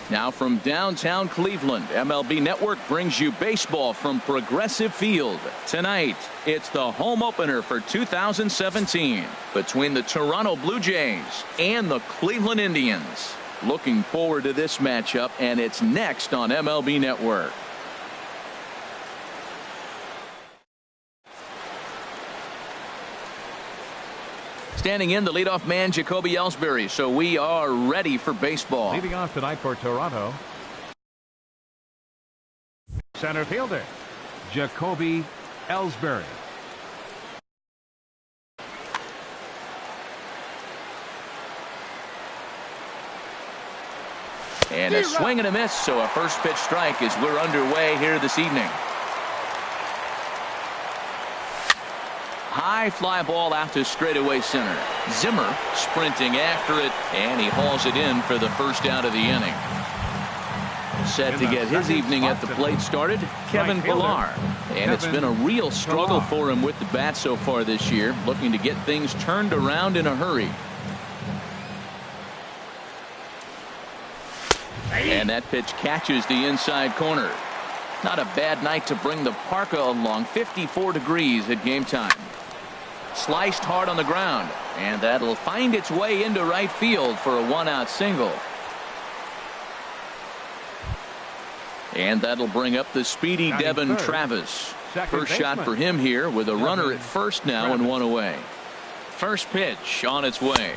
Now from downtown Cleveland, MLB Network brings you baseball from Progressive Field. Tonight, it's the home opener for 2017 between the Toronto Blue Jays and the Cleveland Indians. Looking forward to this matchup, and it's next on MLB Network. Standing in, the leadoff man, Jacoby Ellsbury. So we are ready for baseball. Leading off tonight for Toronto, center fielder Jacoby Ellsbury. And a swing and a miss. So a first pitch strike as we're underway here this evening. High fly ball out to straightaway center. Zimmer sprinting after it, and he hauls it in for the first out of the inning. Set to get his evening at the plate started, Kevin Pillar. And it's been a real struggle for him with the bat so far this year, looking to get things turned around in a hurry. And that pitch catches the inside corner. Not a bad night to bring the parka along. 54 degrees at game time. Sliced hard on the ground, and that'll find its way into right field for a one-out single. And that'll bring up the speedy Devin Travis. First shot for him here with a runner at first now and one away. First pitch on its way.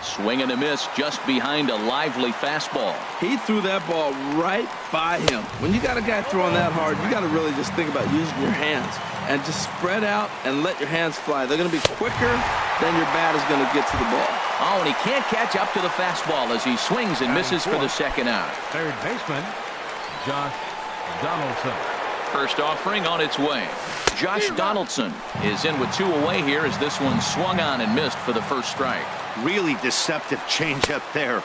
Swing and a miss just behind a lively fastball. He threw that ball right by him. When you got a guy throwing that hard, you got to really just think about using your hands and just spread out and let your hands fly. They're going to be quicker than your bat is going to get to the ball. Oh, and he can't catch up to the fastball as he swings and misses for the second out. Third baseman Josh Donaldson. First offering on its way. Josh Donaldson is in with two away here as this one swung on and missed for the first strike. Really deceptive changeup there.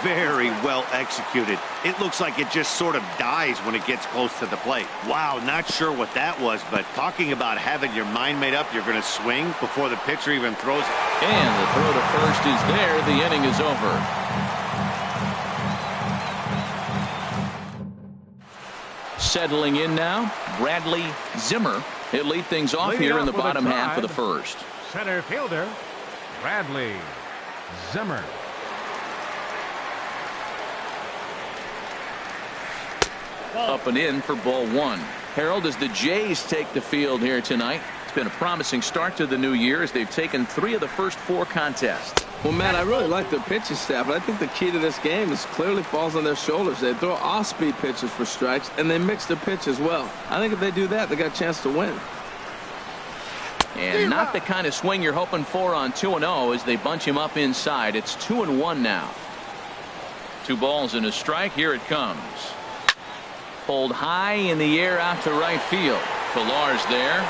Very well executed. It looks like it just sort of dies when it gets close to the plate. Wow, not sure what that was, but talking about having your mind made up, you're going to swing before the pitcher even throws it. And the throw to first is there. The inning is over. Settling in now, Bradley Zimmer. He'll lead things off here in the bottom half of the first. Center fielder Bradley Zimmer. Up and in for ball one. Harold, as the Jays take the field here tonight, it's been a promising start to the new year as they've taken 3 of the first 4 contests. Well, man, I really like their pitching staff, but I think the key to this game is clearly falls on their shoulders. They throw off-speed pitches for strikes, and they mix their pitch as well. I think if they do that, they got a chance to win. And not the kind of swing you're hoping for on 2-0 as they bunch him up inside. It's 2-1 now. 2 balls and a strike. Here it comes. Pulled high in the air out to right field. Pillar's there.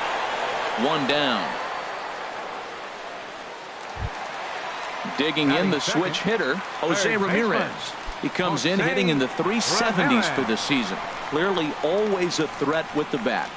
1 down. Digging in the switch hitter, Jose Ramirez. He comes in hitting in the 370s for the season. Clearly always a threat with the bat.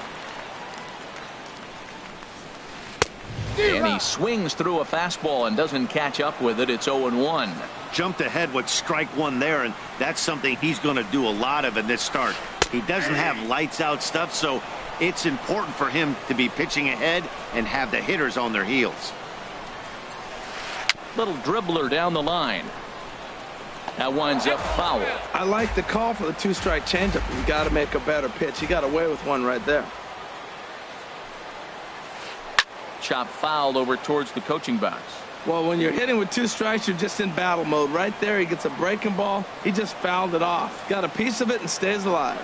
And he swings through a fastball and doesn't catch up with it. It's 0-1. Jumped ahead with strike 1 there, and that's something he's going to do a lot of in this start. He doesn't have lights out stuff, so it's important for him to be pitching ahead and have the hitters on their heels. Little dribbler down the line. That winds up foul. I like the call for the 2-strike changeup. You got to make a better pitch. He got away with one right there. Chop fouled over towards the coaching box. Well, when you're hitting with 2 strikes, you're just in battle mode. Right there, he gets a breaking ball. He just fouled it off. Got a piece of it and stays alive.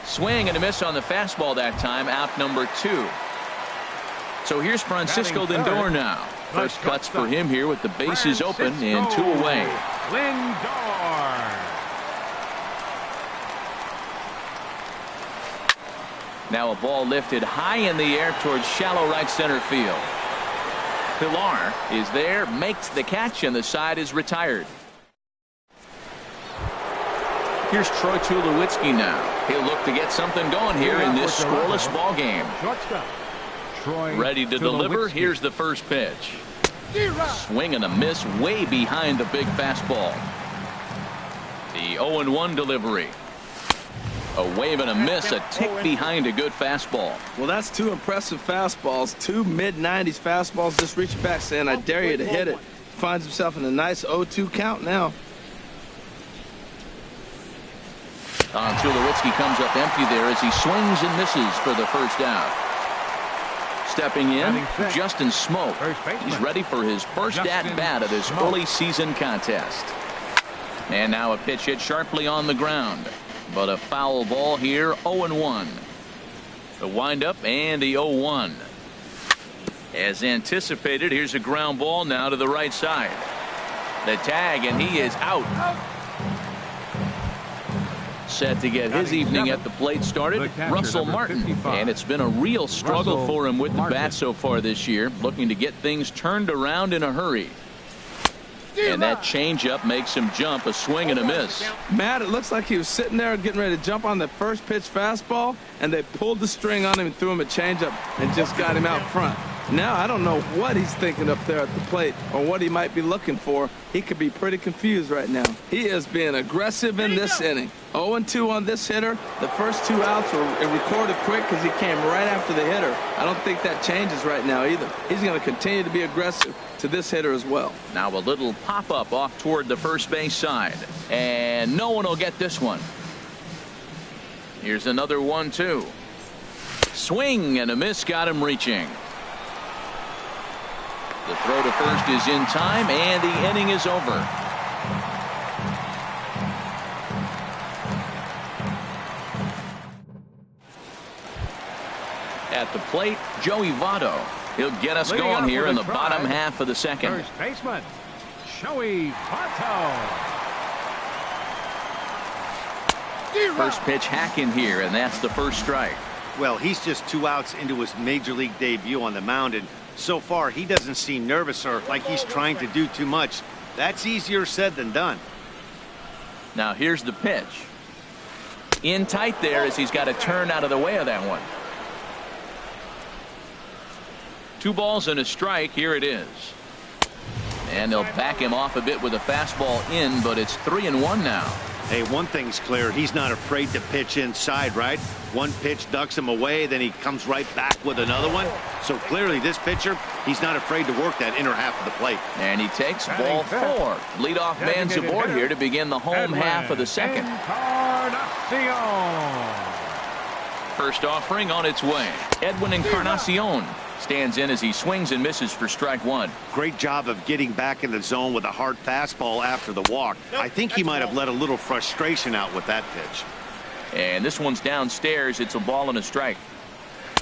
Swing and a miss on the fastball that time. Out number 2. So here's Francisco Lindor now. First cuts for him here with the bases open and 2 away. Lindor. Now a ball lifted high in the air towards shallow right center field. Pillar is there, makes the catch, and the side is retired. Here's Troy Tulowitzki now. He'll look to get something going here in this scoreless ball game. Ready to deliver. Here's the first pitch. Swing and a miss way behind the big fastball. The The 0-1 delivery. A wave and a miss, a tick behind a good fastball. Well, that's two impressive fastballs, two mid-90s fastballs. Just reaching back saying, I dare you to hit it. Finds himself in a nice 0-2 count now. Tulowitzki comes up empty there as he swings and misses for the first out. Stepping in, Justin Smoak. He's ready for his first at-bat of this early season contest. And now a pitch hit sharply on the ground. But a foul ball here, 0-1. The windup and the 0-1. As anticipated, here's a ground ball now to the right side. The tag, and he is out. Set to get his evening at the plate started, Russell Martin. And it's been a real struggle for him with the bat so far this year, looking to get things turned around in a hurry. And that changeup makes him jump, a swing and a miss. Matt, it looks like he was sitting there getting ready to jump on the first pitch fastball, and they pulled the string on him and threw him a changeup and just got him out front. Now I don't know what he's thinking up there at the plate or what he might be looking for. He could be pretty confused right now. He is being aggressive in this inning. 0-2 on this hitter. The first two outs were recorded quick because he came right after the hitter. I don't think that changes right now either. He's going to continue to be aggressive to this hitter as well. Now a little pop-up off toward the first base side. And no one will get this one. Here's another 1-2. Swing and a miss got him reaching. The throw to first is in time, and the inning is over. At the plate, Joey Votto. He'll get us going here in the bottom half of the second. First baseman, Joey Votto. First pitch hacking here, and that's the first strike. Well, he's just 2 outs into his major league debut on the mound, and so far he doesn't seem nervous or like he's trying to do too much. That's easier said than done. Now here's the pitch. In tight there as he's got to turn out of the way of that one. 2 balls and a strike. Here it is. And they'll back him off a bit with a fastball in, but it's 3-1 now. Hey, one thing's clear. He's not afraid to pitch inside, right? One pitch ducks him away, then he comes right back with another one. So clearly this pitcher, he's not afraid to work that inner half of the plate. And he takes ball 4. Leadoff man's aboard here to begin the home half of the second. First offering on its way. Edwin Encarnacion stands in as he swings and misses for strike 1. Great job of getting back in the zone with a hard fastball after the walk. I think he might have let a little frustration out with that pitch. And this one's downstairs. It's a ball and a strike.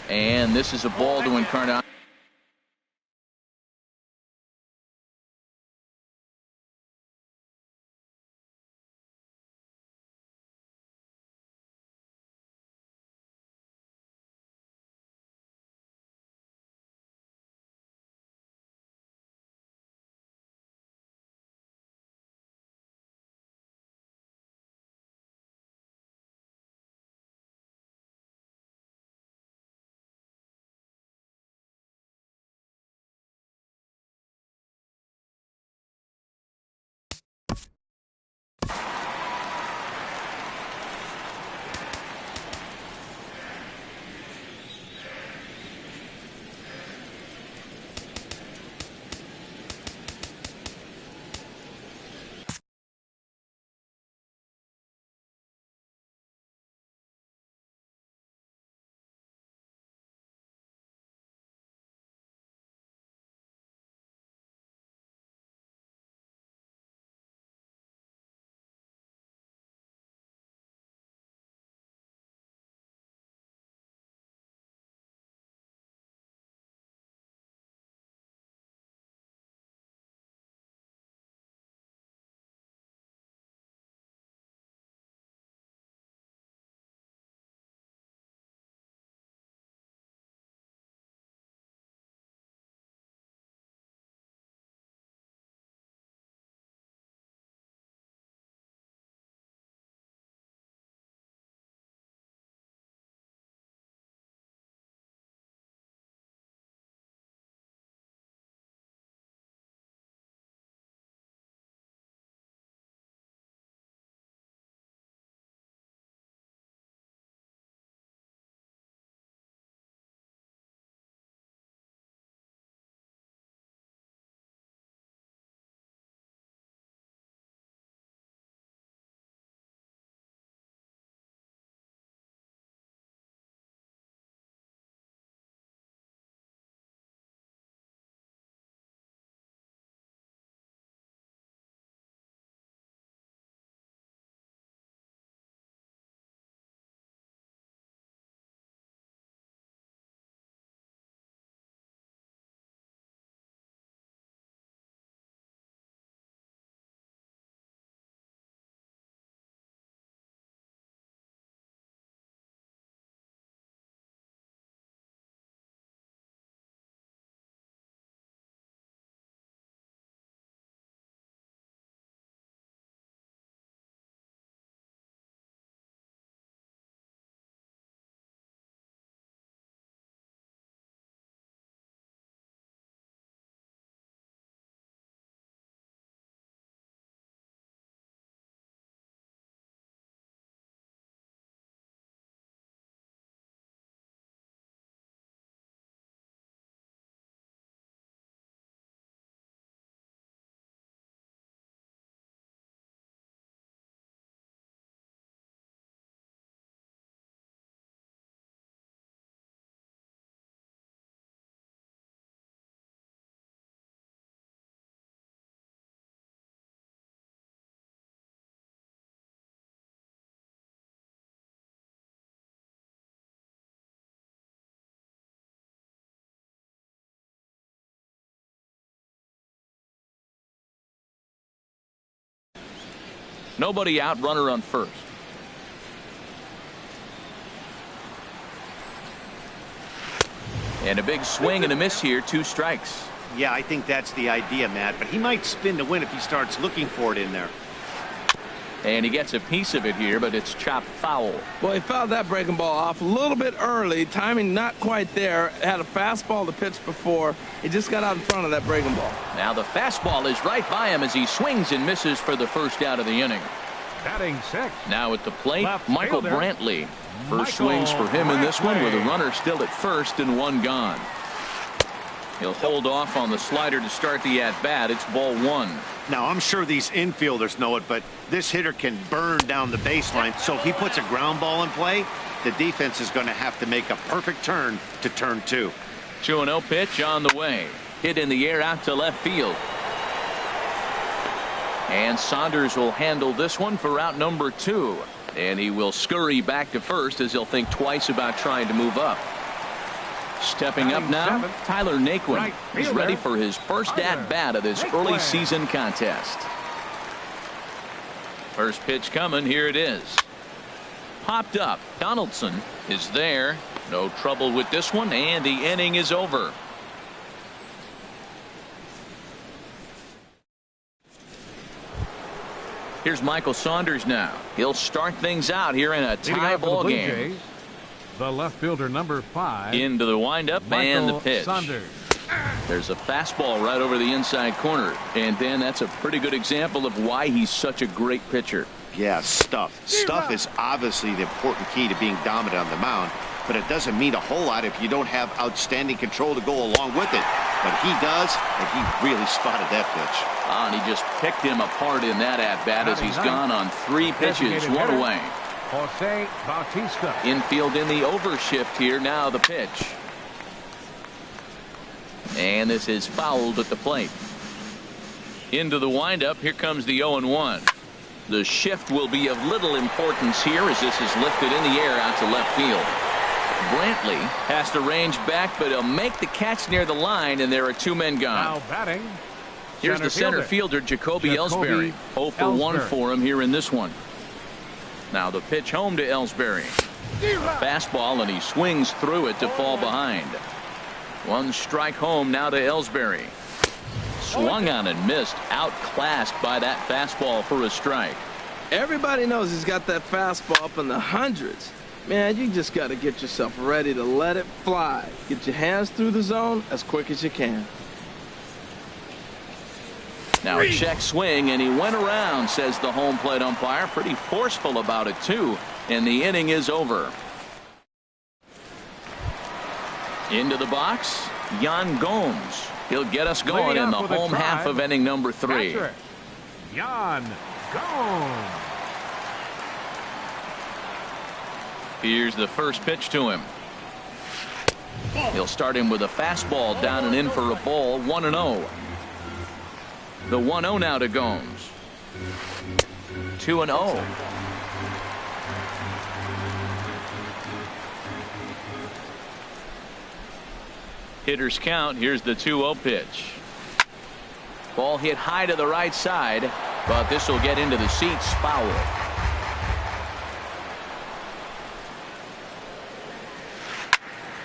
And this is a ball to Encarnacion. Nobody out, runner on first. And a big swing and a miss here, 2 strikes. Yeah, I think that's the idea, Matt, but he might spin to win if he starts looking for it in there. And he gets a piece of it here, but it's chopped foul. Well, he fouled that breaking ball off a little bit early. Timing not quite there. Had a fastball to pitch before. He just got out in front of that breaking ball. Now the fastball is right by him as he swings and misses for the first out of the inning. Batting 6. Now at the plate, Left Michael fielder, Brantley. First Michael swings for him in this one with a Brantley. runner still at first and 1 gone. He'll hold off on the slider to start the at-bat. It's ball 1. Now, I'm sure these infielders know it, but this hitter can burn down the baseline. So if he puts a ground ball in play, the defense is going to have to make a perfect turn to turn 2. 2-0 pitch on the way. Hit in the air out to left field. And Saunders will handle this one for out number 2. And he will scurry back to first as he'll think twice about trying to move up. Stepping up now, Tyler Naquin Right is fielder, ready for his first Tyler at-bat of this Naquin. early season contest. First pitch coming, here it is. Popped up, Donaldson is there. No trouble with this one, and the inning is over. Here's Michael Saunders now. He'll start things out here in a Leading tie off for the ball Blue game. Jays, the left fielder number 5. Into the windup and the Michael pitch. Saunders. There's a fastball right over the inside corner. And then that's a pretty good example of why he's such a great pitcher. Yeah, stuff. Stuff is obviously the important key to being dominant on the mound, but it doesn't mean a whole lot if you don't have outstanding control to go along with it. But he does, and he really spotted that pitch. And he just picked him apart in that at-bat as he's gone on 3 pitches, 1 away. Jose Bautista. Infield in the overshift here. Now the pitch. And this is fouled at the plate. Into the windup. Here comes the 0-1. The shift will be of little importance here as this is lifted in the air out to left field. Brantley has to range back, but he'll make the catch near the line, and there are 2 men gone. Now batting. Here's the center fielder, Jacoby Ellsbury. 0 for 1 Ellsbury. for him here in this one. Now the pitch home to Ellsbury. Fastball, and he swings through it to fall behind. 1 strike home now to Ellsbury. Swung on and missed, outclassed by that fastball for a strike. Everybody knows he's got that fastball up in the hundreds. Man, you just got to get yourself ready to let it fly. Get your hands through the zone as quick as you can. Now a check swing, and he went around, says the home plate umpire. Pretty forceful about it, too. And the inning is over. Into the box, Yan Gomes. He'll get us going in the home half of inning number 3. Patrick Yan Gomes. Here's the first pitch to him. He'll start him with a fastball down and in for a ball. 1-0. The 1-0 now to Gomes. 2-0. Hitters count. Here's the 2-0 pitch. Ball hit high to the right side, but this will get into the seats. Foul.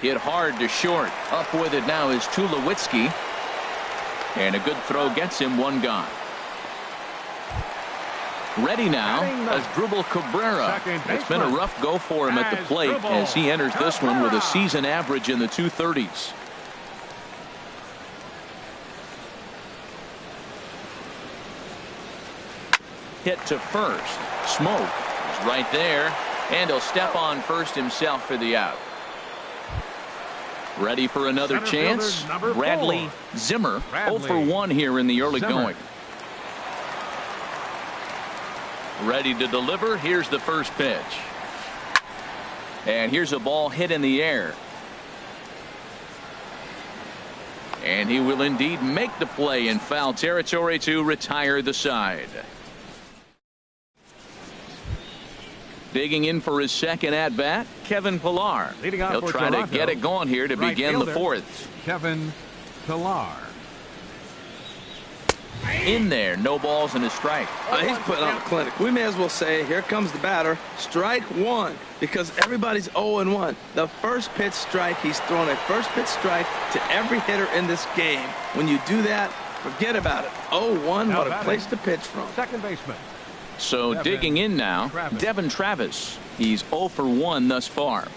Hit hard to short. Up with it now is Tulowitzki. And a good throw gets him 1 gone. Ready now as Drupal Cabrera. It's been a rough go for him at the plate as he enters this one with a season average in the 230s. Hit to first. Smoke is right there, and he'll step on first himself for the out. Ready for another Center chance. fielder, number Bradley 4. Zimmer. 0 Bradley for 1 here in the early Zimmer. going. Ready to deliver. Here's the first pitch. And here's a ball hit in the air. And he will indeed make the play in foul territory to retire the side. Digging in for his second at-bat, Kevin Pillar. Leading off He'll for try Toronto, to get it going here to right begin the fielder, 4th. Kevin Pillar. In there, no balls and a strike. He's putting on a clinic. We may as well say, here comes the batter. Strike one, because everybody's 0-1. The first pitch strike, he's thrown a first pitch strike to every hitter in this game. When you do that, forget about it. 0-1, what a place to pitch from. Second baseman. So digging in now, Devin Travis. He's 0 for 1 thus far.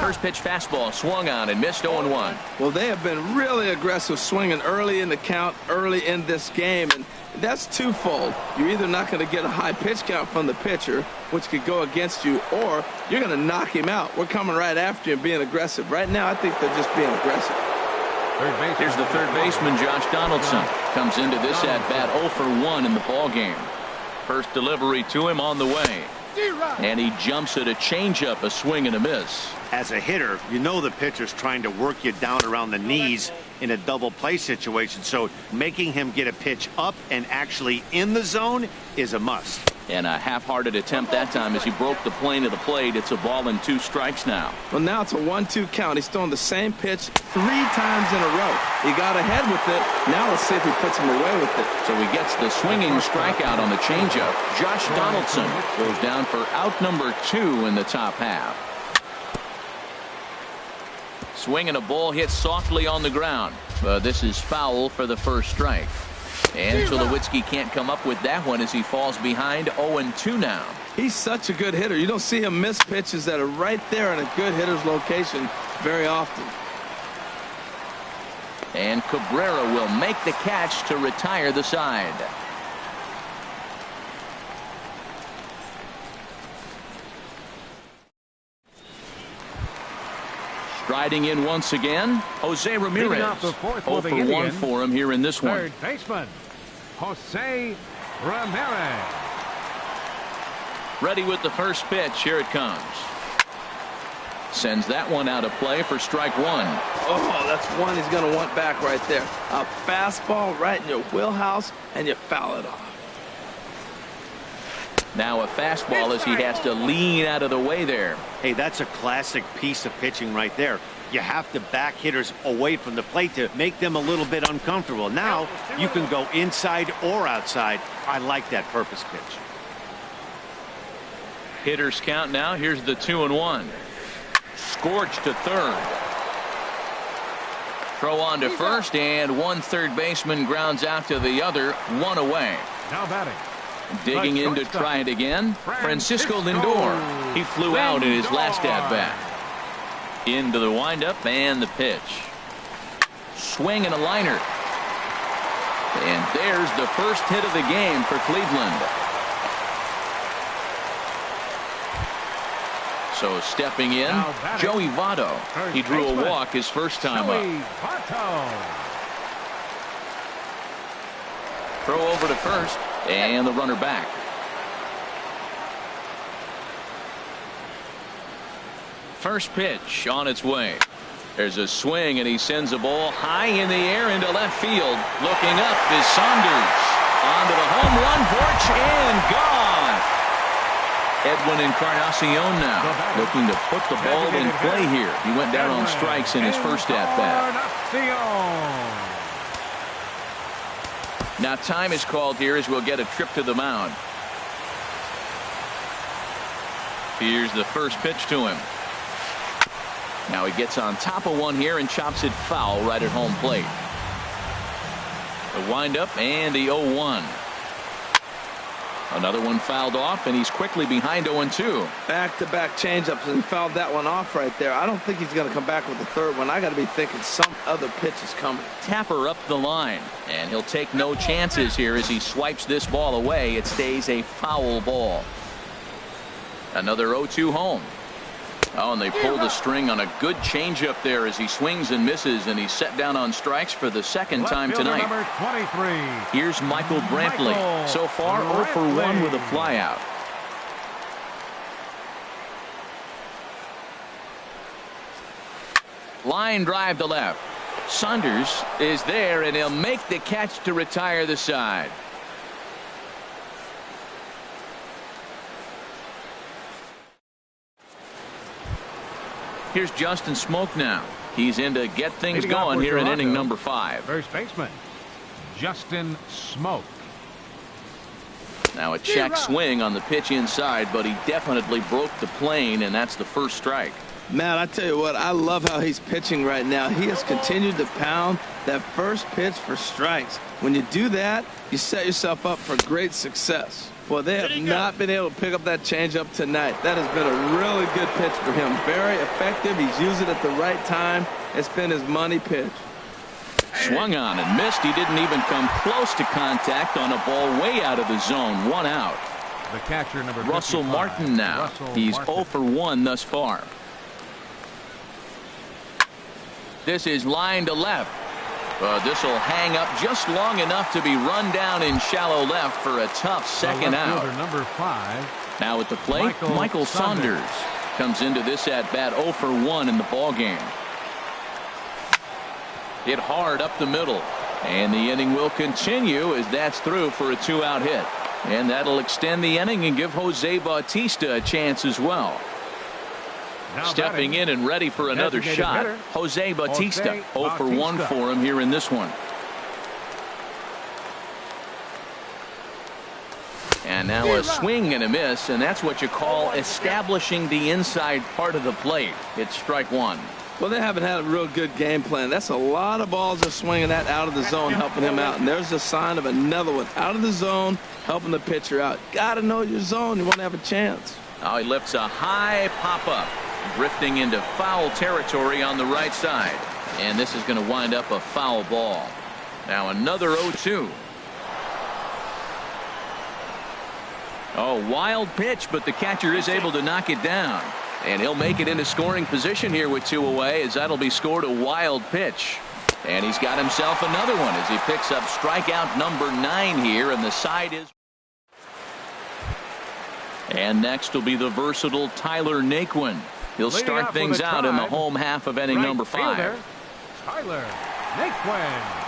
First pitch fastball swung on and missed 0-1. Well, they have been really aggressive swinging early in the count, early in this game, and that's twofold. You're either not going to get a high pitch count from the pitcher, which could go against you, or you're going to knock him out. We're coming right after you and being aggressive. Right now, I think they're just being aggressive. Here's the third baseman, Josh Donaldson. Comes into this at-bat 0 for 1 in the ballgame. First delivery to him on the way. And he jumps at a changeup, a swing and a miss. As a hitter, you know the pitcher's trying to work you down around the knees in a double play situation, so making him get a pitch up and actually in the zone is a must. And a half-hearted attempt that time as he broke the plane of the plate. It's a ball and 2 strikes now. Well, now it's a 1-2 count. He's throwing the same pitch 3 times in a row. He got ahead with it. Now let's see if he puts him away with it. So he gets the swinging strikeout on the changeup. Josh Donaldson goes down for out number 2 in the top half. Swing and a ball hit softly on the ground. But this is foul for the first strike. And Tulowitzki can't come up with that one as he falls behind 0-2 now. He's such a good hitter. You don't see him miss pitches that are right there in a good hitter's location very often. And Cabrera will make the catch to retire the side. Striding in once again, Jose Ramirez. 0 for 1 for him here in this one. Third baseman, Jose Ramirez. Ready with the first pitch. Here it comes. Sends that one out of play for strike 1. Oh, that's one he's going to want back right there. A fastball right in your wheelhouse, and you foul it off. Now a fastball as he has to lean out of the way there. Hey, that's a classic piece of pitching right there. You have to back hitters away from the plate to make them a little bit uncomfortable. Now you can go inside or outside. I like that purpose pitch. Hitters count now. Here's the 2-1. Scorched to third. Throw on to first, and one third baseman grounds out to the other. 1 away. Now batting. Digging in to try it again, Francisco Lindor. He flew out in his last at-bat. Into the windup and the pitch. Swing and a liner. And there's the first hit of the game for Cleveland. So stepping in, Joey Votto. He drew a walk his first time up. Throw over to first. And the runner back. First pitch on its way. There's a swing, and he sends a ball high in the air into left field. Looking up is Saunders. Onto the home run porch and gone. Edwin Encarnacion now looking to put the ball in play here. He went down on strikes in his first at-bat. Now time is called here as we'll get a trip to the mound. Here's the first pitch to him. Now he gets on top of one here and chops it foul right at home plate. The windup and the 0-1. Another one fouled off, and he's quickly behind 0-2. Back-to-back changeups, and he fouled that one off right there. I don't think he's going to come back with the third one. I got to be thinking some other pitch is coming. Tapper up the line, and he'll take no chances here as he swipes this ball away. It stays a foul ball. Another 0-2 home. Oh, and they pulled the string on a good changeup there as he swings and misses, and he's set down on strikes for the second time tonight. Number 23. Here's Michael Brantley. So far 0 for 1 with a flyout. Line drive to left. Saunders is there, and he'll make the catch to retire the side. Here's Justin Smoak now. He's in to get things Leading off going for here in Toronto, inning number 5. First baseman, Justin Smoak. Now a check swing on the pitch inside, but he definitely broke the plane, and that's the first strike. Matt, I tell you what, I love how he's pitching right now. He has continued to pound that first pitch for strikes. When you do that, you set yourself up for great success. Well, they have not been able to pick up that changeup tonight. That has been a really good pitch for him. Very effective. He's used it at the right time. It's been his money pitch. Swung on and missed. He didn't even come close to contact on a ball way out of the zone. 1 out. The catcher, number Russell 55, Martin now. Russell He's Martin. 0 for 1 thus far. This is line to left. This will hang up just long enough to be run down in shallow left for a tough second left out. fielder, number 5. Now at the plate, Michael Saunders comes into this at bat 0 for 1 in the ball game. Hit hard up the middle, and the inning will continue as that's through for a 2-out hit, and that'll extend the inning and give Jose Bautista a chance as well. Now Stepping batting, in and ready for another designated shot, hitter, Jose Bautista. Jose 0 for 1 Bautista. for him here in this one. And now a swing and a miss, and that's what you call establishing the inside part of the plate. It's strike 1. Well, they haven't had a real good game plan. That's a lot of balls they're swinging at out of the zone, helping him out. And there's a sign of another one out of the zone, helping the pitcher out. Got to know your zone. You won't have a chance. Now he lifts a high pop-up, drifting into foul territory on the right side. And this is going to wind up a foul ball. Now another 0-2. Oh, wild pitch, but the catcher is able to knock it down. And he'll make it into scoring position here with 2 away, as that'll be scored a wild pitch. And he's got himself another one as he picks up strikeout number 9 here, and the side is. And next will be the versatile Tyler Naquin. He'll start things out in the home half of inning number 5. Fielder, Tyler Naquin.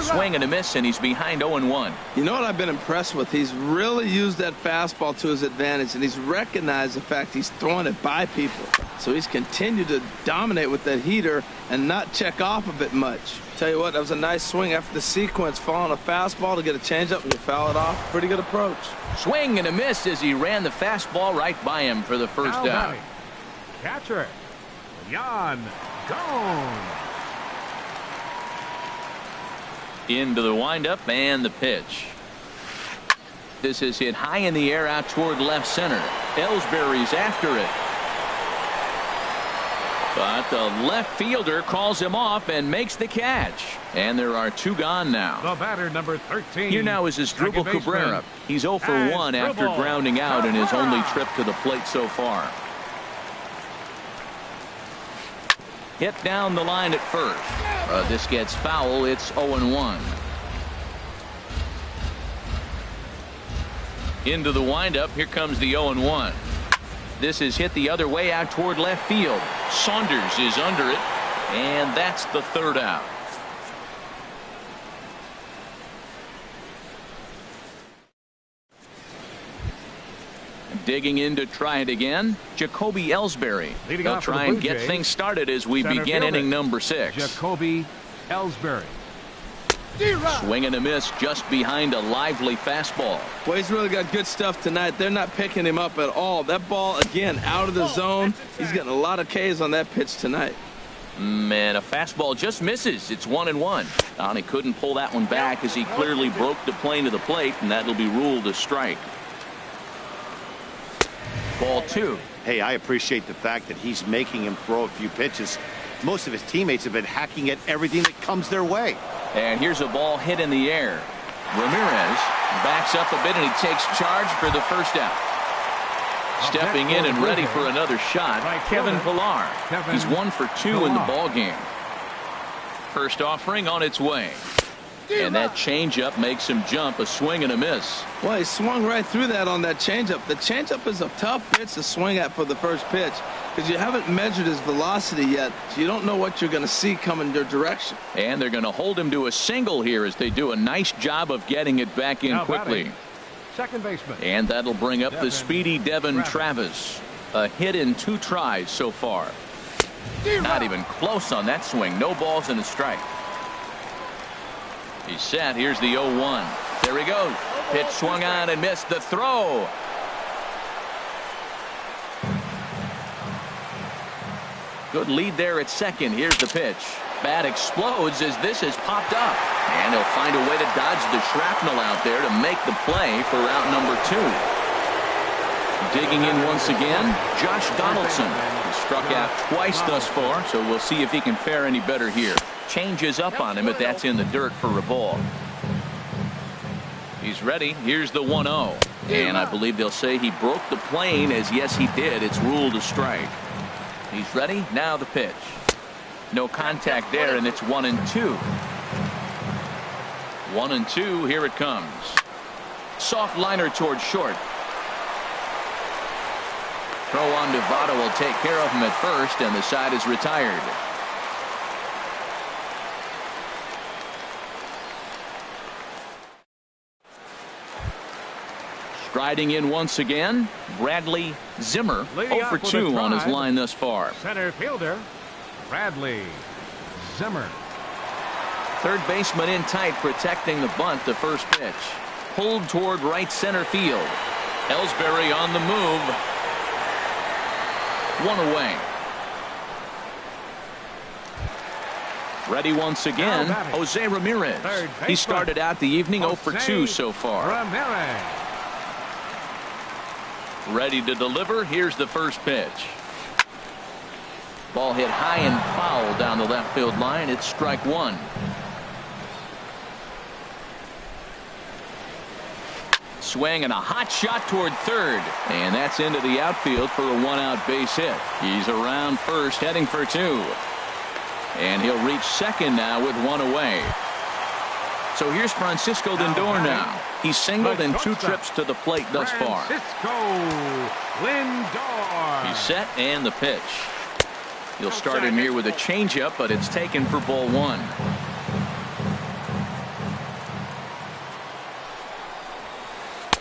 Swing and a miss, and he's behind 0-1. You know what I've been impressed with? He's really used that fastball to his advantage, and he's recognized the fact he's throwing it by people. So he's continued to dominate with that heater and not check off of it much. Tell you what, that was a nice swing after the sequence, following a fastball to get a changeup and you foul it off. Pretty good approach. Swing and a miss as he ran the fastball right by him for the first Now out. batting, catcher, Yan Gomes. Into the windup and the pitch. This is hit high in the air out toward left center. Ellsbury's after it. But the left fielder calls him off and makes the catch. And there are 2 gone now. The batter, number 13. Here now is Asdrubal second Cabrera. baseman, He's 0 for 1 after Asdrubal grounding out in his only Cabrera. trip to the plate so far. Hit down the line at first. This gets foul. It's 0-1. Into the windup. Here comes the 0-1. This is hit the other way out toward left field. Saunders is under it, and that's the 3rd out. Digging in to try it again, Jacoby Ellsbury. Leading They'll off for the try and Blue get Jays, things started as we center begin fielder, inning number 6. Jacoby Ellsbury. Swing and a miss just behind a lively fastball. Well, he's really got good stuff tonight. They're not picking him up at all. That ball, again, out of the zone. He's getting a lot of Ks on that pitch tonight. Man, a fastball just misses. It's 1-1. And he couldn't pull that one back as he clearly broke the plane of the plate, and that'll be ruled a strike. Ball 2. Hey, I appreciate the fact that he's making him throw a few pitches. Most of his teammates have been hacking at everything that comes their way. And here's a ball hit in the air. Ramirez backs up a bit, and he takes charge for the first out. Stepping in and ready for another shot, Kevin Pillar. He's 1 for 2 in the ball game. First offering on its way. And that changeup makes him jump. A swing and a miss. Well, he swung right through that on that changeup. The changeup is a tough pitch to swing at for the first pitch because you haven't measured his velocity yet, so you don't know what you're going to see coming your direction. And they're going to hold him to a single here as they do a nice job of getting it back in Now quickly. batting, second baseman. And that'll bring up the Devin speedy Devin Travis. A hit in 2 tries so far. Not even close on that swing. No balls and a strike. He's set. Here's the 0-1. There he goes. Pitch swung on and missed. The throw. Good lead there at second. Here's the pitch. Bat explodes as this has popped up. And he'll find a way to dodge the shrapnel out there to make the play for out number 2. Digging in once again, Josh Donaldson. He struck out twice thus far, so we'll see if he can fare any better here. Changes up on him, but that's in the dirt for a ball. He's ready. Here's the 1-0. And I believe they'll say he broke the plane, as yes he did. It's ruled a strike. He's ready. Now the pitch. No contact there, and it's 1-2. 1-2. Here it comes. Soft liner towards short. Throw on to Votto will take care of him at first, and the side is retired. Striding in once again, Bradley Zimmer, 0 for 2 on his line thus far. Center fielder, Bradley Zimmer. Third baseman in tight, protecting the bunt. The first pitch. Pulled toward right center field. Ellsbury on the move. 1 away. Ready once again, Jose Ramirez. He started out the evening 0 for 2 so far. Ramirez. Ready to deliver. Here's the first pitch. Ball hit high and foul down the left field line. It's strike 1. Swing and a hot shot toward third, and that's into the outfield for a 1-out base hit. He's around first, heading for 2, and he'll reach second now with 1 away. So here's Francisco Lindor now. He's singled in 2 trips to the plate thus far. Francisco Lindor. He's set, and the pitch. He'll start him here with a changeup, but it's taken for ball 1.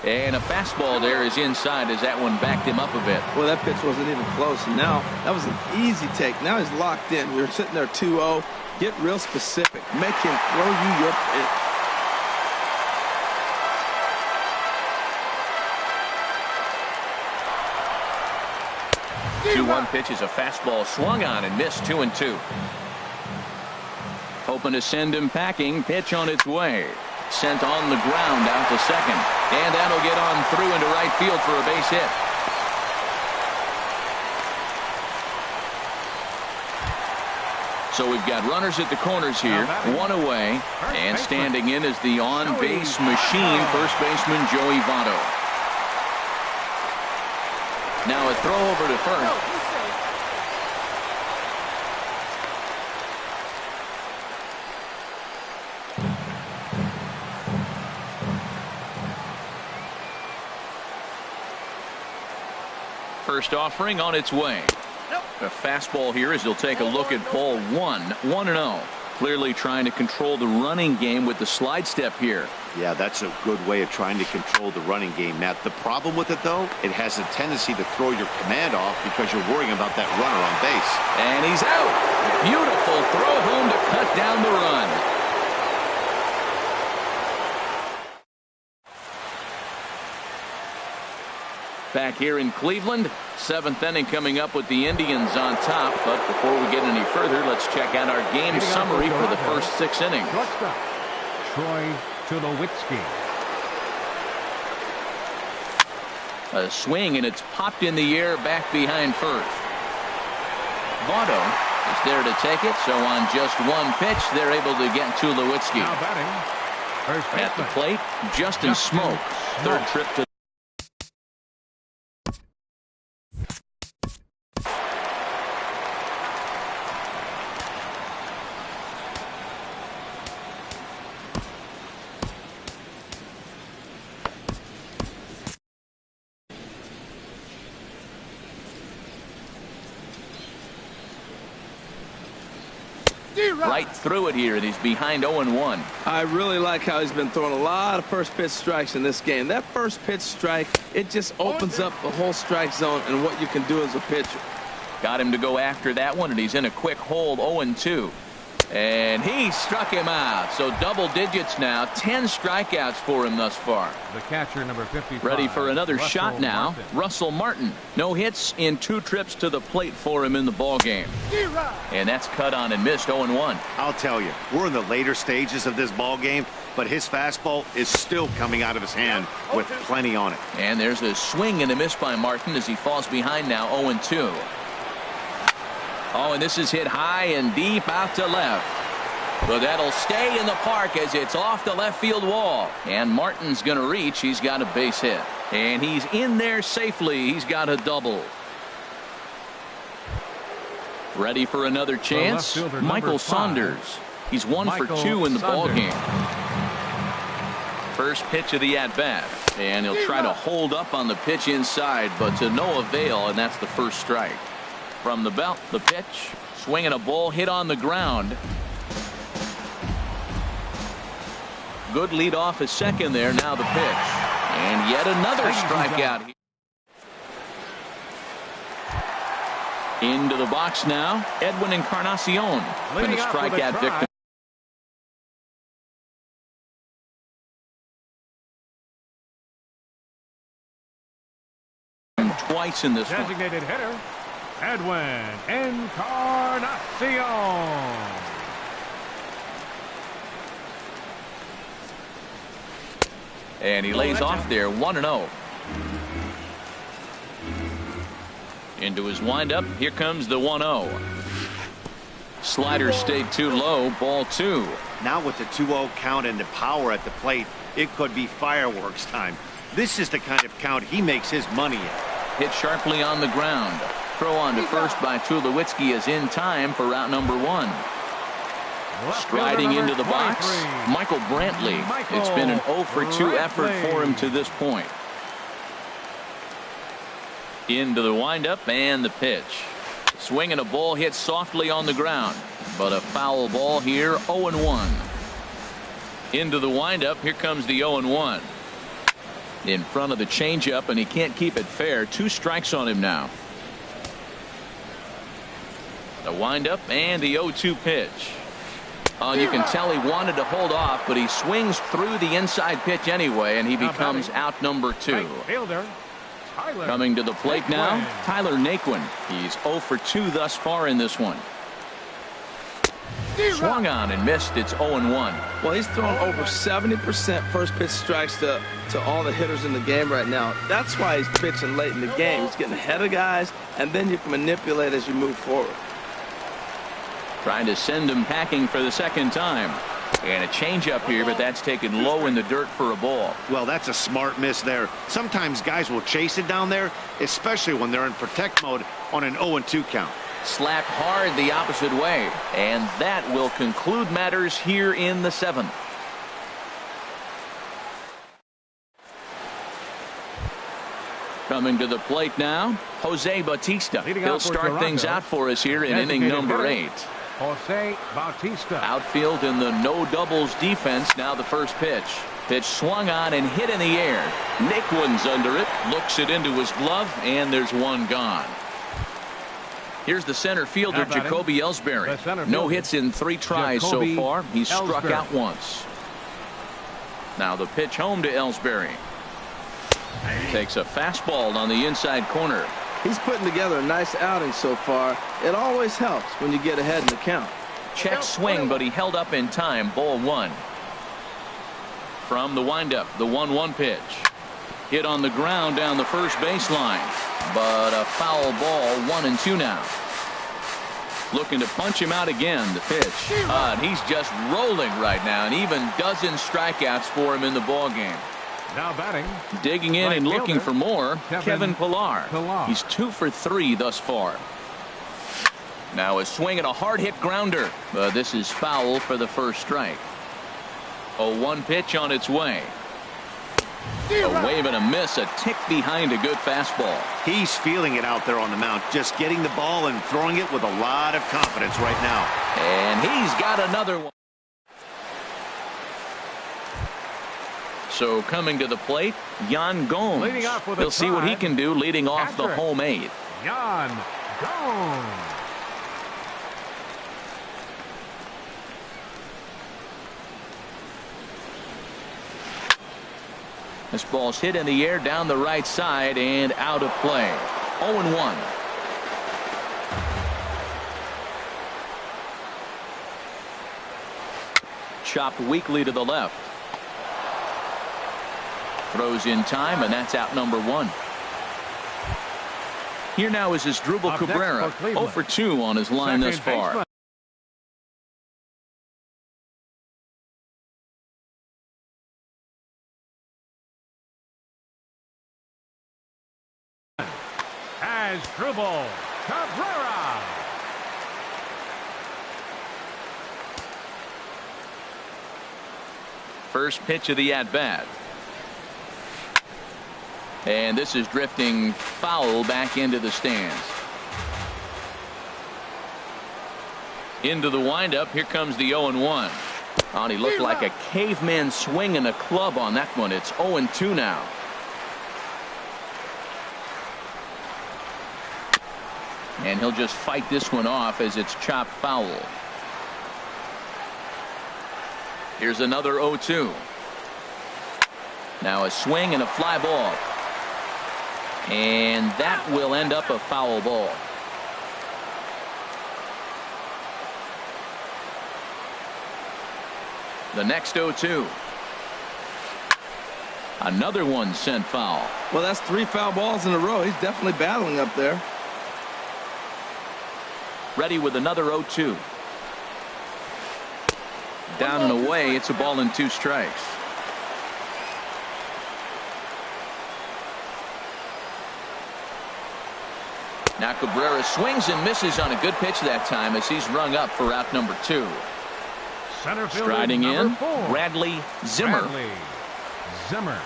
And a fastball there is inside as that one backed him up a bit. Well, that pitch wasn't even close, and now that was an easy take. Now he's locked in. We were sitting there 2-0. Get real specific. Make him throw you your pitch. 2-1 pitch is a fastball swung on and missed. 2-2. Hoping to send him packing. Pitch on its way. Sent on the ground out to second. And that'll get on through into right field for a base hit. So we've got runners at the corners here. 1 away. And standing in is the on-base machine, first baseman Joey Votto. Now a throw over to first. First offering on its way. A fastball here as he'll take a look at ball 1. 1-0. Clearly trying to control the running game with the slide step here. Yeah, that's a good way of trying to control the running game, Matt. The problem with it, though, it has a tendency to throw your command off because you're worrying about that runner on base. And he's out. Beautiful throw home to cut down the run. Back here in Cleveland, 7th inning coming up with the Indians on top. But before we get any further, let's check out our game summary for the first 6 innings. Shortstop, Troy Tulowitzki. A swing, and it's popped in the air back behind first. Votto is there to take it, so on just 1 pitch, they're able to get Tulowitzki. Now batting, first At the baseman, plate, Justin Smoke. Third trip to right through it here, and he's behind 0-1. I really like how he's been throwing a lot of first pitch strikes in this game. That first pitch strike, it just opens up the whole strike zone and what you can do as a pitcher. Got him to go after that one, and he's in a quick hold, 0-2. And he struck him out. So double digits now, 10 strikeouts for him thus far. The catcher, number 55. Ready for another Russell shot now. Martin. Russell Martin. No hits in 2 trips to the plate for him in the ball game. And that's cut on and missed, 0-1. I'll tell you, we're in the later stages of this ball game, but his fastball is still coming out of his hand with plenty on it. And there's a swing and a miss by Martin as he falls behind now, 0-2. Oh, and this is hit high and deep out to left. But that'll stay in the park as it's off the left field wall. And Martin's going to reach. He's got a base hit. And he's in there safely. He's got a double. Ready for another chance? Michael Saunders. He's 1 for 2 in the ball game. First pitch of the at-bat. And he'll try to hold up on the pitch inside, but to no avail, and that's the first strike. From the belt, the pitch, swinging a ball hit on the ground. Good lead off at second there. Now the pitch, and yet another strikeout. Into the box now, Edwin Encarnacion, been a strikeout victim. Twice in this one. Designated hitter, Edwin Encarnacion. And he lays off there, 1-0. Into his windup. Here comes the 1-0. Slider stayed too low. Ball 2. Now with the 2-0 count and the power at the plate, it could be fireworks time. This is the kind of count he makes his money in. Hit sharply on the ground. Throw on to first by Tulowitzki is in time for route number 1. Striding into the box, Michael Brantley. It's been an 0 for 2 effort for him to this point. Into the windup and the pitch. Swinging a ball hit softly on the ground, but a foul ball here, 0-1. Into the windup, here comes the 0-1. In front of the changeup, and he can't keep it fair. 2 strikes on him now. The windup and the 0-2 pitch. You can tell he wanted to hold off, but he swings through the inside pitch anyway, and he becomes out number 2. Coming to the plate now, Tyler Naquin. He's 0 for 2 thus far in this one. Swung on and missed. It's 0-1. Well, he's thrown over 70% first pitch strikes to all the hitters in the game right now. That's why he's pitching late in the game. He's getting ahead of guys, and then you can manipulate as you move forward. Trying to send him packing for the second time. And a changeup here, but that's taken low in the dirt for a ball. Well, that's a smart miss there. Sometimes guys will chase it down there, especially when they're in protect mode on an 0-2 count. Slapped hard the opposite way, and that will conclude matters here in the 7th. Coming to the plate now, Jose Bautista. He'll start things out for us here in inning number 8. Jose Bautista. Outfield in the no doubles defense. Now the first pitch. Pitch swung on and hit in the air. Naquin's under it, looks it into his glove, and there's one gone. Here's the center fielder, Jacoby Ellsbury. No hits in 3 tries so far. He's struck out once. Now the pitch home to Ellsbury. Takes a fastball on the inside corner. He's putting together a nice outing so far. It always helps when you get ahead in the count. Check swing, but he held up in time. Ball 1. From the windup, the 1-1 pitch. Hit on the ground down the first baseline, but a foul ball. 1-2 now. Looking to punch him out again. The pitch. And he's just rolling right now, and even dozen strikeouts for him in the ball game. Now batting. Digging in and looking for more, Kevin Pillar. He's 2 for 3 thus far. Now a swing and a hard hit grounder, but this is foul for the first strike. 0-1 pitch on its way. A wave and a miss, a tick behind a good fastball. He's feeling it out there on the mound, just getting the ball and throwing it with a lot of confidence right now. And he's got another one. So coming to the plate, Yan Gomes. Leading off with a We'll see what he try. can do leading off the Patrick. home 8th. Yan Gomes. This ball's hit in the air down the right side and out of play. 0-1. Chopped weakly to the left. Throws in time, and that's out number 1. Here now is Asdrubal Up next Cabrera. for Cleveland. 0 for 2 on his line thus Second far. baseman. Asdrubal Cabrera. First pitch of the at-bat. And this is drifting foul back into the stands. Into the windup. Here comes the 0-1. Oh, and he looked like a caveman swinging a club on that one. It's 0-2 now. And he'll just fight this one off as it's chopped foul. Here's another 0-2. Now a swing and a fly ball. And that will end up a foul ball. The next 0-2. Another one sent foul. Well, that's 3 foul balls in a row. He's definitely battling up there. Ready with another 0-2. Down and away. It's a ball and 2 strikes. Now Cabrera swings and misses on a good pitch that time as he's rung up for out number 2. Center fielder Striding in, number 4. Bradley Zimmer. Bradley Zimmer.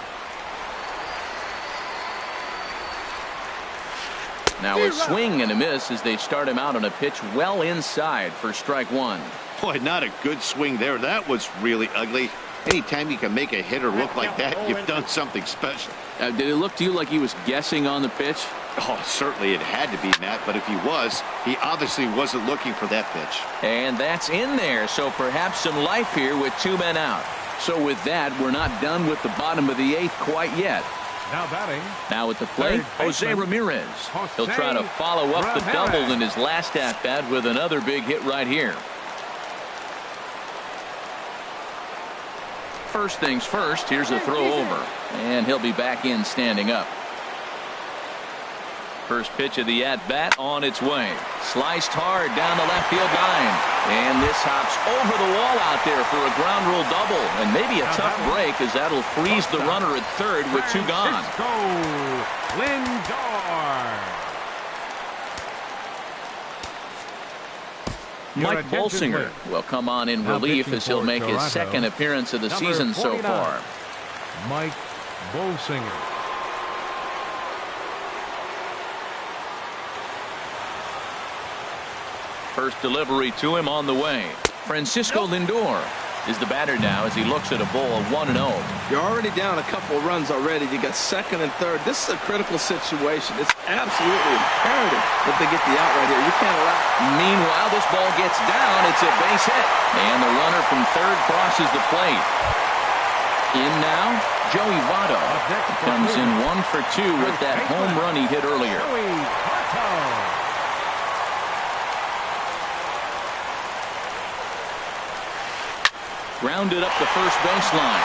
Now a swing and a miss as they start him out on a pitch well inside for strike 1. Boy, not a good swing there. That was really ugly. Anytime you can make a hitter look like that, you've done something special. Did it look to you like he was guessing on the pitch? Oh, certainly it had to be, Matt, but if he was, he obviously wasn't looking for that pitch. And that's in there, so perhaps some life here with 2 men out. So with that, we're not done with the bottom of the 8th quite yet. Now batting. Now at the plate, Third Jose baseman, Ramirez. Jose He'll try to follow up the Ramirez. double in his last at-bat with another big hit right here. First things first, here's a throw over. And he'll be back in standing up. First pitch of the at-bat on its way. Sliced hard down the left field line. And this hops over the wall out there for a ground rule double. And maybe a tough break as that'll freeze the runner at third with 2 gone. Francisco Lindor. Mike attention, Bolsinger will come on in Now relief pitching as he'll for make his Toronto, 2nd appearance of the number season so 49, far. Mike Bolsinger. First delivery to him on the way. Francisco Lindor is the batter now as he looks at a ball of 1-0. You're already down a couple of runs already. You got 2nd and 3rd. This is a critical situation. It's absolutely imperative that they get the out right here. You can't allow. Meanwhile, this ball gets down. It's a base hit. And the runner from third crosses the plate. In now, Joey Votto comes in 1 for 2 with that home run he hit earlier. Joey Votto. Grounded up the first baseline.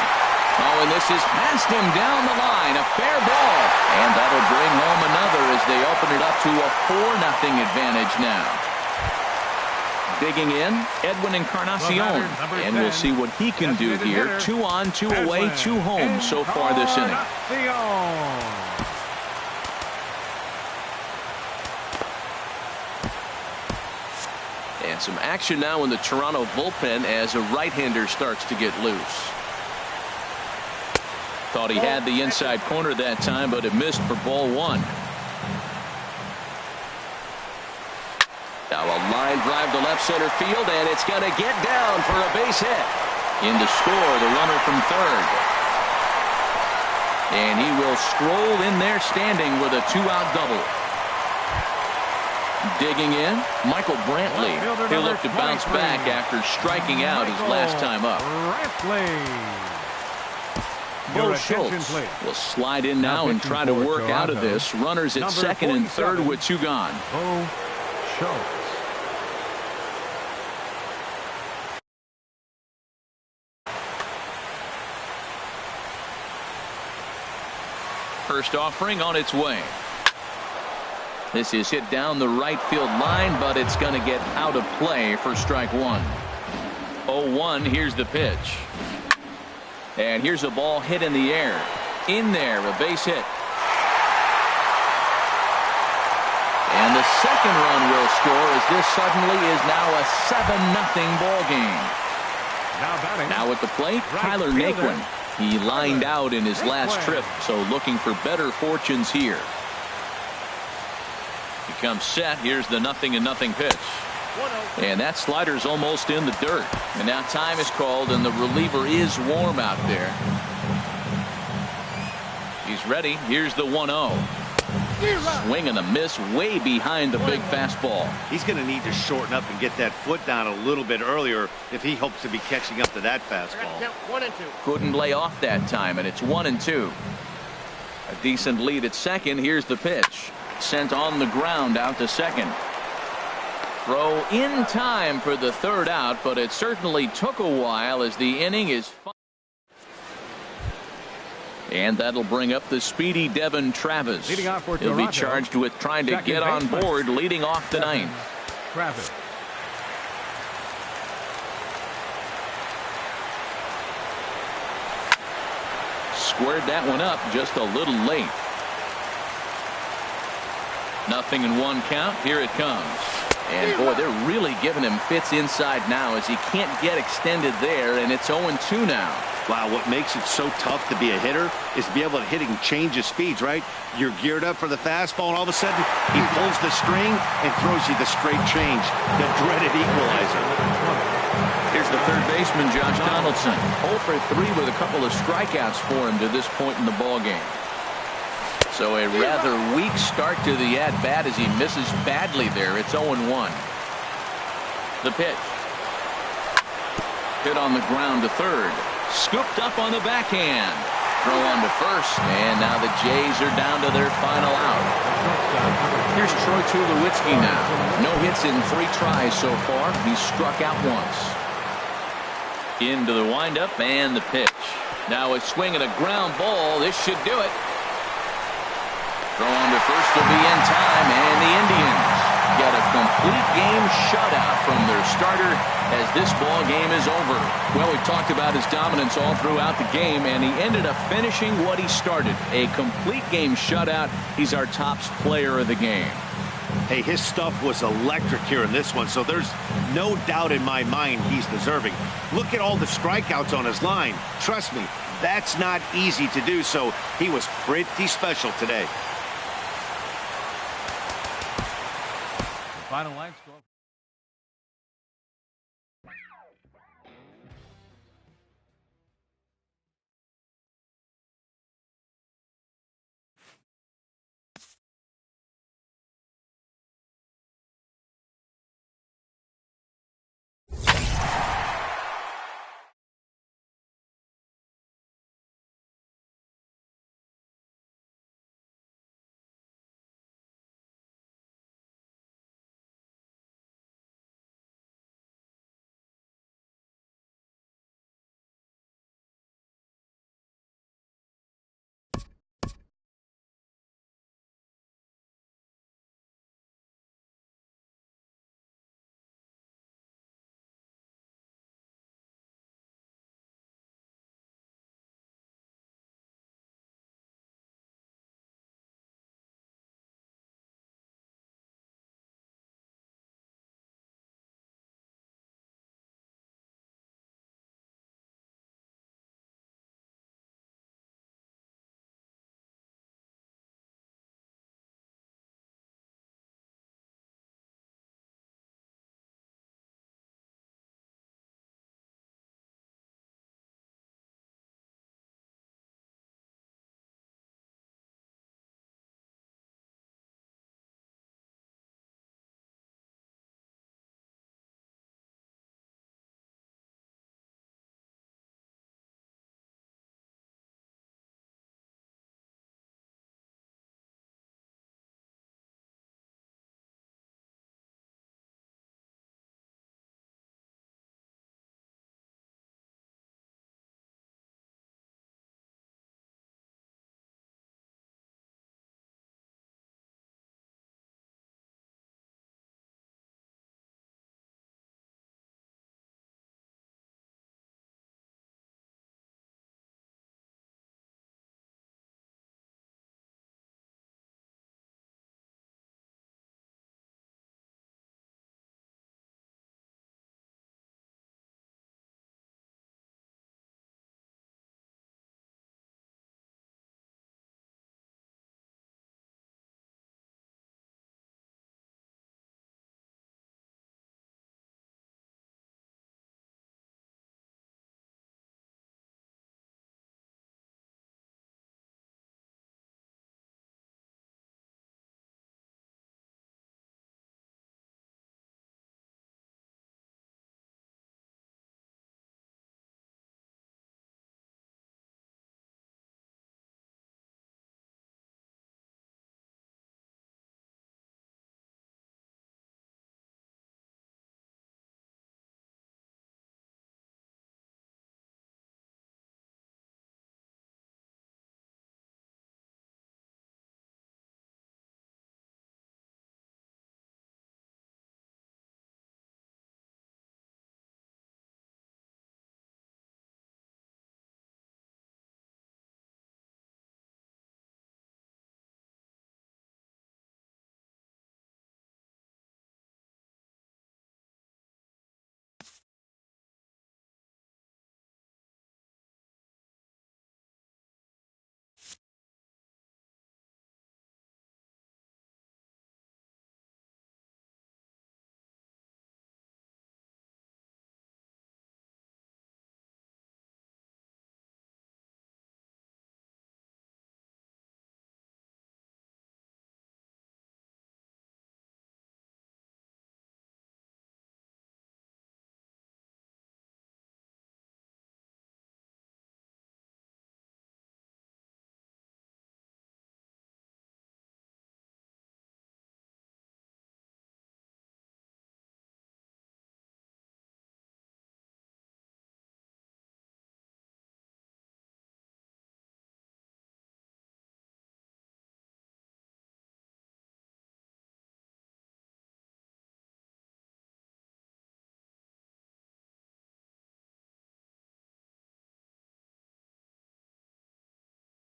Oh, and this is past him down the line. A fair ball. And that'll bring home another as they open it up to a 4-0 advantage now. Digging in, Edwin Encarnacion. And we'll see what he can do here. 2 on, 2 away, 2 home so far this inning. Encarnacion. And some action now in the Toronto bullpen as a right-hander starts to get loose. Thought he had the inside corner that time, but it missed for ball one. Now a line drive to left center field, and it's going to get down for a base hit. In to score, the runner from third. And he will stroll in there standing with a two-out double. Digging in, Michael Brantley. He'll look to bounce back after striking out his last time up. Bo Schultz will slide in now and try to work out of this. Runners at second and third with two gone. Bo Schultz. First offering on its way. This is hit down the right field line, but it's going to get out of play for strike one. 0-1, here's the pitch. And here's a ball hit in the air. In there, a base hit. And the second run will score as this suddenly is now a 7-0 ball game. Now at the plate, Tyler Naquin. He lined out in his last trip, so looking for better fortunes here. He comes set. Here's the 0-0 pitch. And that slider's almost in the dirt. And now time is called, and the reliever is warm out there. He's ready. Here's the 1-0. Swing and a miss way behind the big fastball. He's going to need to shorten up and get that foot down a little bit earlier if he hopes to be catching up to that fastball. 1-2. Couldn't lay off that time, and it's 1-2. A decent lead at second. Here's the pitch. Sent on the ground out to second. Throw in time for the third out, but it certainly took a while as the inning is. And that'll bring up the speedy Devon Travis. He'll be charged with trying to get on board leading off the ninth. Travis. Squared that one up just a little late. 0-1 count. Here it comes. And boy, they're really giving him fits inside now as he can't get extended there, and it's 0-2 now. Wow, what makes it so tough to be a hitter is to be able to hit and change his speeds, right? You're geared up for the fastball, and all of a sudden he pulls the string and throws you the straight change, the dreaded equalizer. Here's the third baseman, Josh Donaldson. 0 for 3 with a couple of strikeouts for him to this point in the ballgame. So a rather weak start to the at-bat as he misses badly there. It's 0-1. The pitch. Hit on the ground to third. Scooped up on the backhand. Throw on to first, and now the Jays are down to their final out. Here's Troy Tulowitzki now. No hits in 3 tries so far. He's struck out once. Into the windup and the pitch. Now a swing and a ground ball. This should do it. Throw on to first will be in time, and the Indians get a complete game shutout from their starter as this ball game is over. Well, we talked about his dominance all throughout the game, and he ended up finishing what he started. A complete game shutout. He's our top player of the game. Hey, his stuff was electric here in this one, so there's no doubt in my mind he's deserving. Look at all the strikeouts on his line. Trust me, that's not easy to do, so he was pretty special today. Final line score.